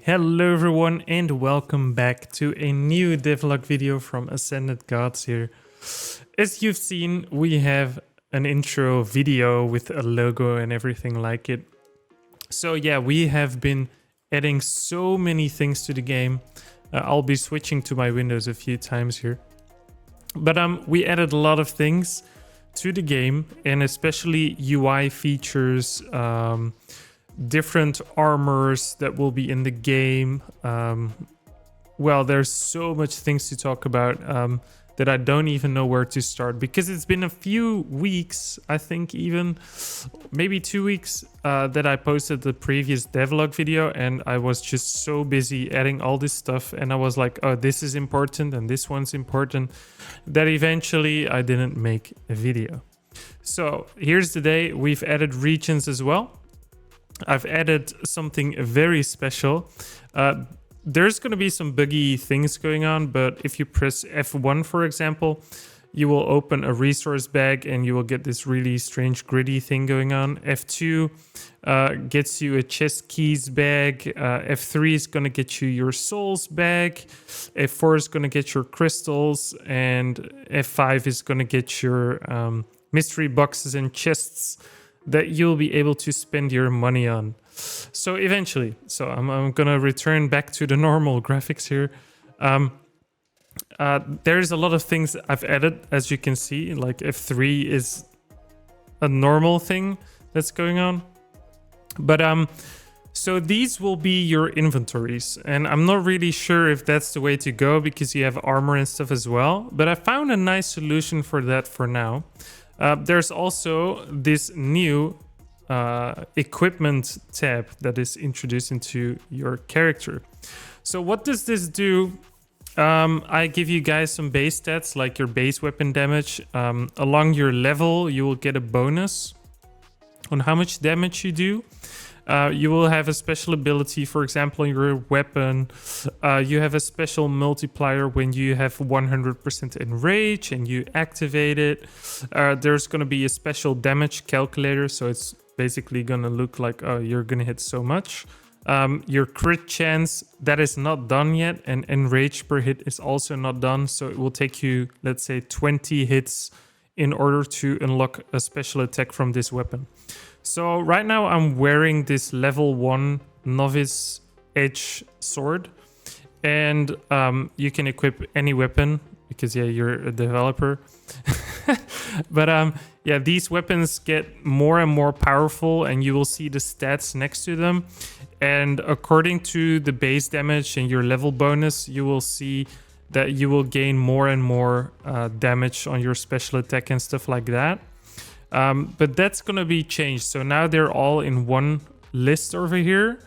Hello everyone and welcome back to a new devlog video from Ascended Gods here. As you've seen, we have an intro video with a logo and everything like it. So yeah, we have been adding so many things to the game. I'll be switching to my windows a few times here. But we added a lot of things to the game, and especially UI features, different armors that will be in the game. Well, there's so much things to talk about that I don't even know where to start, because it's been a few weeks, I think even maybe 2 weeks, that I posted the previous devlog video, and I was just so busy adding all this stuff, and I was like, oh, this is important and this one's important, that eventually I didn't make a video. So here's the day. We've added regions as well. I've added something very special. There's going to be some buggy things going on, but if you press F1, for example, you will open a resource bag and you will get this really strange gritty thing going on. F2 gets you a chest keys bag. F3 is going to get you your souls bag. F4 is going to get your crystals. And F5 is going to get your mystery boxes and chests that you'll be able to spend your money on. So eventually, I'm gonna return back to the normal graphics here. There's a lot of things I've added, as you can see. Like F3 is a normal thing that's going on, but so these will be your inventories, and I'm not really sure if that's the way to go, because you have armor and stuff as well, but I found a nice solution for that for now. There's also this new equipment tab that is introduced into your character. So what does this do? I give you guys some base stats, like your base weapon damage. Along your level, you will get a bonus on how much damage you do. You will have a special ability, for example, in your weapon. You have a special multiplier when you have 100% enrage and you activate it. There's going to be a special damage calculator, so it's basically going to look like, oh, you're going to hit so much. Your crit chance, that is not done yet, and enrage per hit is also not done, so it will take you, let's say, 20 hits in order to unlock a special attack from this weapon. So right now I'm wearing this level 1 novice edge sword, and you can equip any weapon because you're a developer. But yeah, these weapons get more and more powerful, and you will see the stats next to them. And according to the base damage and your level bonus, you will see that you will gain more and more damage on your special attack and stuff like that. But that's going to be changed. So now they're all in one list over here.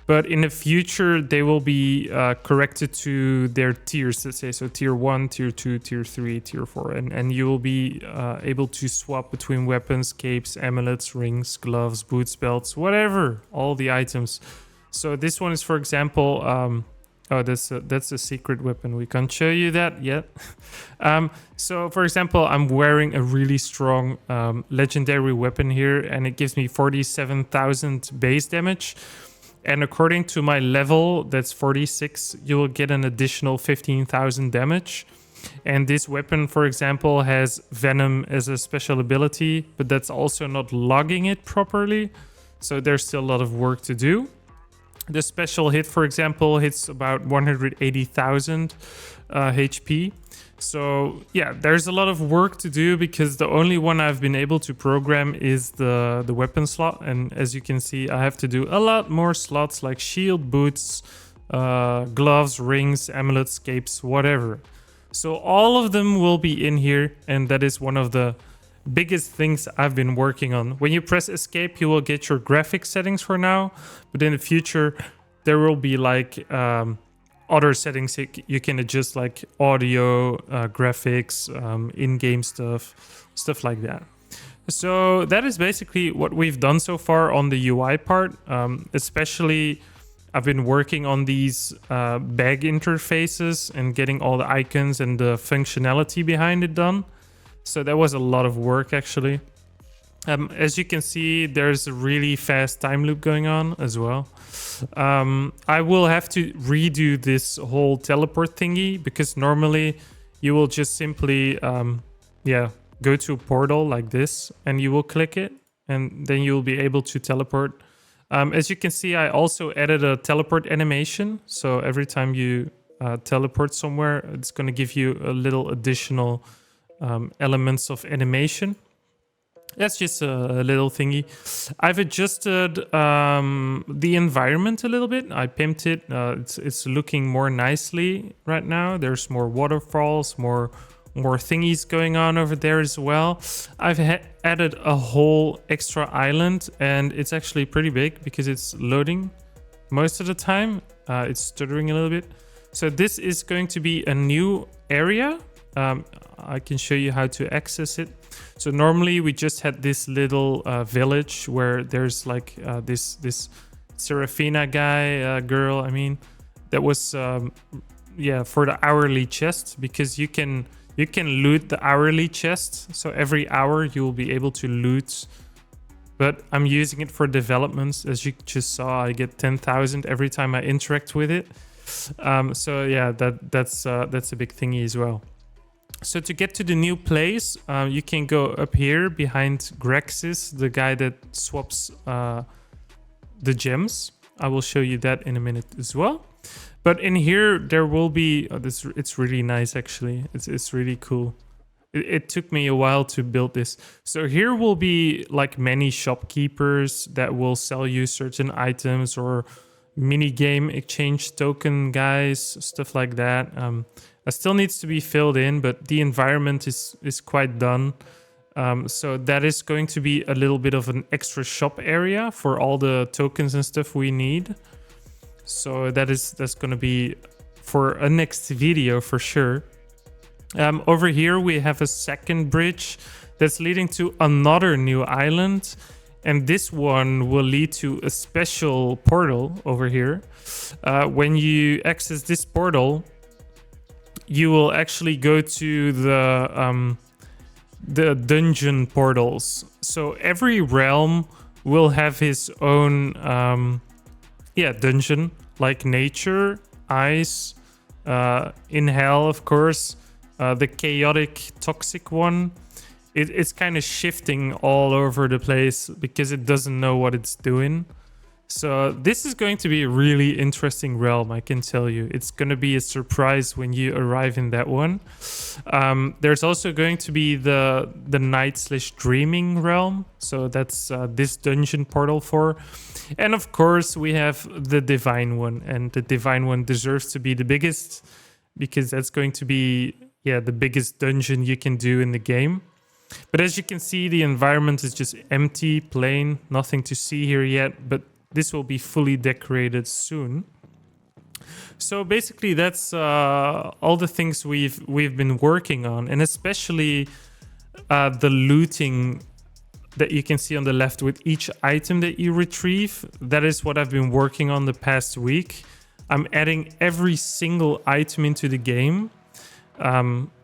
But in the future, they will be corrected to their tiers, let's say. So tier 1, tier 2, tier 3, tier 4. And you will be able to swap between weapons, capes, amulets, rings, gloves, boots, belts, whatever. All the items. So this one is, for example... oh, that's a secret weapon. We can't show you that yet. So, for example, I'm wearing a really strong legendary weapon here, and it gives me 47,000 base damage. And according to my level, that's 46, you will get an additional 15,000 damage. And this weapon, for example, has Venom as a special ability, but that's also not logging it properly. So there's still a lot of work to do. The special hit, for example, hits about 180,000 HP. So yeah, there's a lot of work to do, because the only one I've been able to program is the weapon slot. And as you can see, I have to do a lot more slots like shield, boots, gloves, rings, amulets, capes, whatever. So all of them will be in here, and that is one of the biggest things I've been working on. When you press escape, you will get your graphics settings for now, but in the future there will be like other settings you can adjust, like audio, graphics, in-game stuff like that. So that is basically what we've done so far on the UI part. Especially I've been working on these bag interfaces and getting all the icons and the functionality behind it done. So that was a lot of work, actually. As you can see, there's a really fast time loop going on as well. I will have to redo this whole teleport thingy because normally you will just simply, go to a portal like this and you will click it and then you'll be able to teleport. As you can see, I also added a teleport animation. So every time you teleport somewhere, it's going to give you a little additional elements of animation. That's just a little thingy. I've adjusted the environment a little bit. I pimped it. It's looking more nicely right now. There's more waterfalls, more thingies going on over there as well. I've added a whole extra island, and it's actually pretty big because it's loading most of the time. It's stuttering a little bit. So this is going to be a new area. I can show you how to access it. So normally we just had this little village where there's like this Serafina girl. I mean, that was for the hourly chest, because you can loot the hourly chest. So every hour you will be able to loot. But I'm using it for developments. As you just saw, I get 10,000 every time I interact with it. So yeah, that's a big thingy as well. So to get to the new place, you can go up here behind Grexis, the guy that swaps the gems. I will show you that in a minute as well. But in here, there will be... it's really nice, actually. It's really cool. It took me a while to build this. So here will be like many shopkeepers that will sell you certain items or mini game exchange token guys, stuff like that. It still needs to be filled in, but the environment is quite done. So that is going to be a little bit of an extra shop area for all the tokens and stuff we need. So that's going to be for a next video for sure. Over here we have a second bridge that's leading to another new island. And this one will lead to a special portal over here. When you access this portal, you will actually go to the dungeon portals. So every realm will have his own dungeon, like nature, ice, in hell, of course, the chaotic toxic one. It's kind of shifting all over the place because it doesn't know what it's doing. So this is going to be a really interesting realm, I can tell you. It's going to be a surprise when you arrive in that one. There's also going to be the night/dreaming realm. So that's this dungeon portal 4. And of course, we have the divine one. And the divine one deserves to be the biggest, because that's going to be the biggest dungeon you can do in the game. But as you can see, the environment is just empty, plain, nothing to see here yet. But this will be fully decorated soon. So basically, that's all the things we've been working on, and especially the looting that you can see on the left with each item that you retrieve. That is what I've been working on the past week. I'm adding every single item into the game.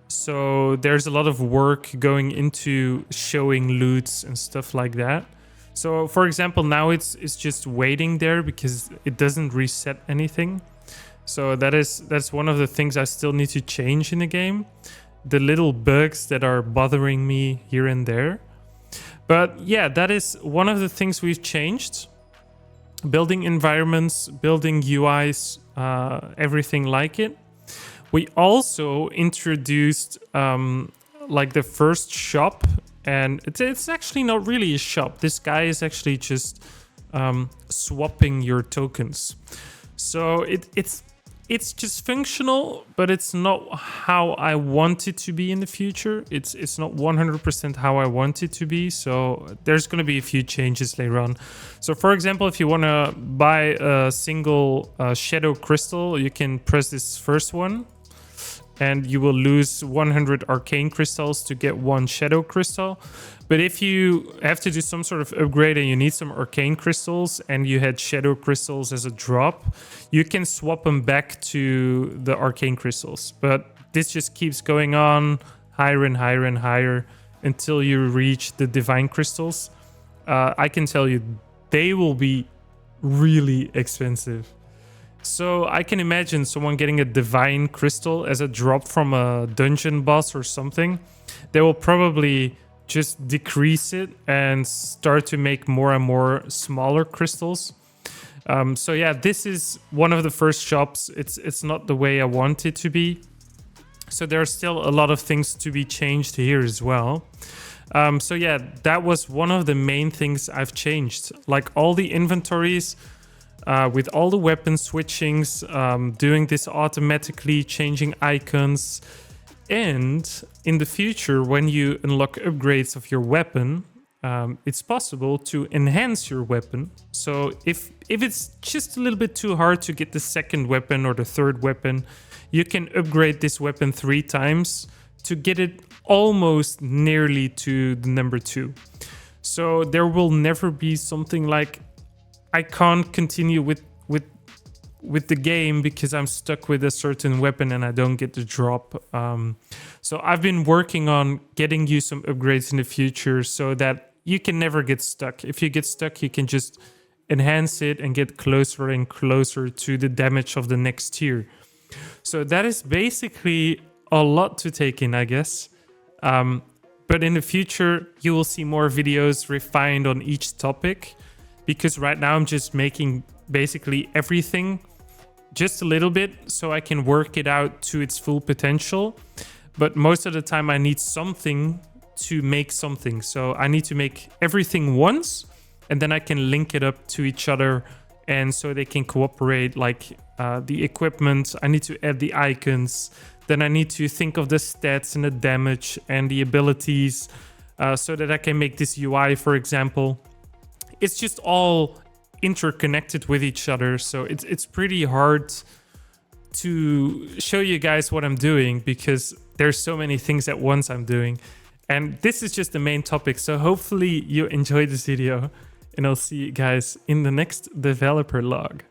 So there's a lot of work going into showing loots and stuff like that. So for example, now it's just waiting there because it doesn't reset anything. So that's one of the things I still need to change in the game. The little bugs that are bothering me here and there. But yeah, that is one of the things we've changed. Building environments, building UIs, everything like it. We also introduced like the first shop, and it's actually not really a shop. This guy is actually just swapping your tokens. So it's just functional, but it's not how I want it to be in the future. It's not 100% how I want it to be. So there's going to be a few changes later on. So for example, if you want to buy a single shadow crystal, you can press this first one. And you will lose 100 arcane crystals to get one shadow crystal. But if you have to do some sort of upgrade and you need some arcane crystals and you had shadow crystals as a drop, you can swap them back to the arcane crystals. But this just keeps going on higher and higher and higher until you reach the divine crystals. I can tell you they will be really expensive. So I can imagine someone getting a divine crystal as a drop from a dungeon boss or something. They will probably just decrease it and start to make more and more smaller crystals. So yeah, this is one of the first shops. It's not the way I want it to be. So there are still a lot of things to be changed here as well. So yeah, that was one of the main things I've changed. Like all the inventories, with all the weapon switchings, doing this automatically, changing icons. And in the future, when you unlock upgrades of your weapon, it's possible to enhance your weapon. So if it's just a little bit too hard to get the second weapon or the third weapon, you can upgrade this weapon 3 times to get it almost nearly to the number 2. So there will never be something like I can't continue with the game because I'm stuck with a certain weapon and I don't get the drop. So I've been working on getting you some upgrades in the future so that you can never get stuck. If you get stuck, you can just enhance it and get closer and closer to the damage of the next tier. So that is basically a lot to take in, I guess. But in the future, you will see more videos refined on each topic, because right now I'm just making basically everything just a little bit so I can work it out to its full potential. But most of the time I need something to make something. So I need to make everything once and then I can link it up to each other, and so they can cooperate, like the equipment. I need to add the icons. Then I need to think of the stats and the damage and the abilities, so that I can make this UI, for example. It's just all interconnected with each other. So it's pretty hard to show you guys what I'm doing because there's so many things at once I'm doing. And this is just the main topic. So hopefully you enjoyed this video, and I'll see you guys in the next developer log.